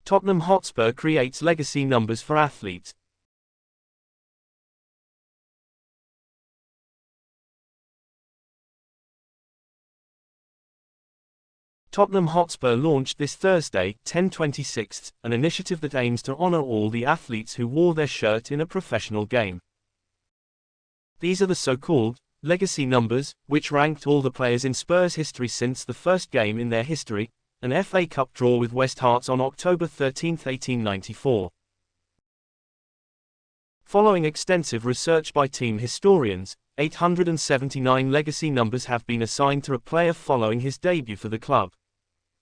Tottenham Hotspur creates legacy numbers for athletes. Tottenham Hotspur launched this Thursday, 10/26, an initiative that aims to honor all the athletes who wore their shirt in a professional game. These are the so-called legacy numbers, which ranked all the players in Spurs history since the first game in their history, an FA Cup draw with West Hearts on October 13, 1894. Following extensive research by team historians, 879 legacy numbers have been assigned to a player following his debut for the club.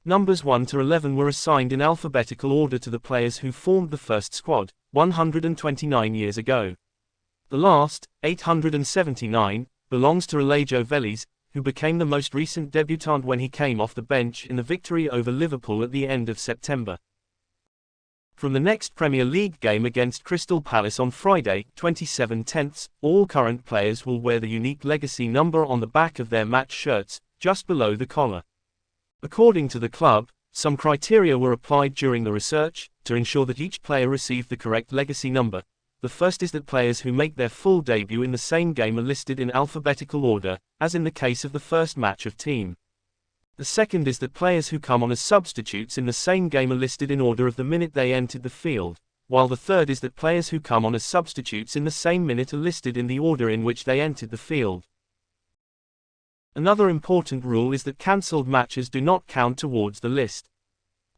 Numbers 1 to 11 were assigned in alphabetical order to the players who formed the first squad, 129 years ago. The last, 879, belongs to Elijah Veliz, who became the most recent debutant when he came off the bench in the victory over Liverpool at the end of September. From the next Premier League game against Crystal Palace on Friday, 27/10, all current players will wear the unique legacy number on the back of their match shirts, just below the collar. According to the club, some criteria were applied during the research to ensure that each player received the correct legacy number. The first is that players who make their full debut in the same game are listed in alphabetical order, as in the case of the first match of team. The second is that players who come on as substitutes in the same game are listed in order of the minute they entered the field, while the third is that players who come on as substitutes in the same minute are listed in the order in which they entered the field. Another important rule is that cancelled matches do not count towards the list.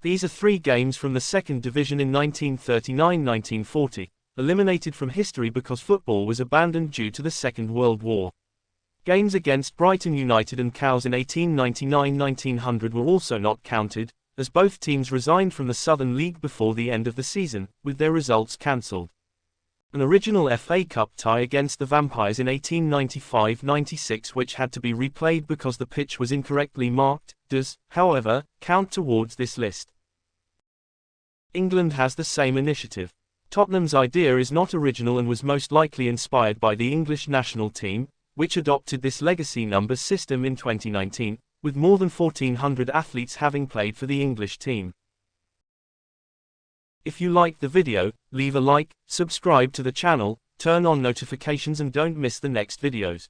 These are 3 games from the second division in 1939-1940, eliminated from history because football was abandoned due to the Second World War. Games against Brighton United and Cowes in 1899-1900 were also not counted, as both teams resigned from the Southern League before the end of the season, with their results cancelled. An original FA Cup tie against the Vampires in 1895-96, which had to be replayed because the pitch was incorrectly marked, does, however, count towards this list. England has the same initiative. Tottenham's idea is not original and was most likely inspired by the English national team, which adopted this legacy number system in 2019, with more than 1,400 athletes having played for the English team. If you liked the video, leave a like, subscribe to the channel, turn on notifications and don't miss the next videos.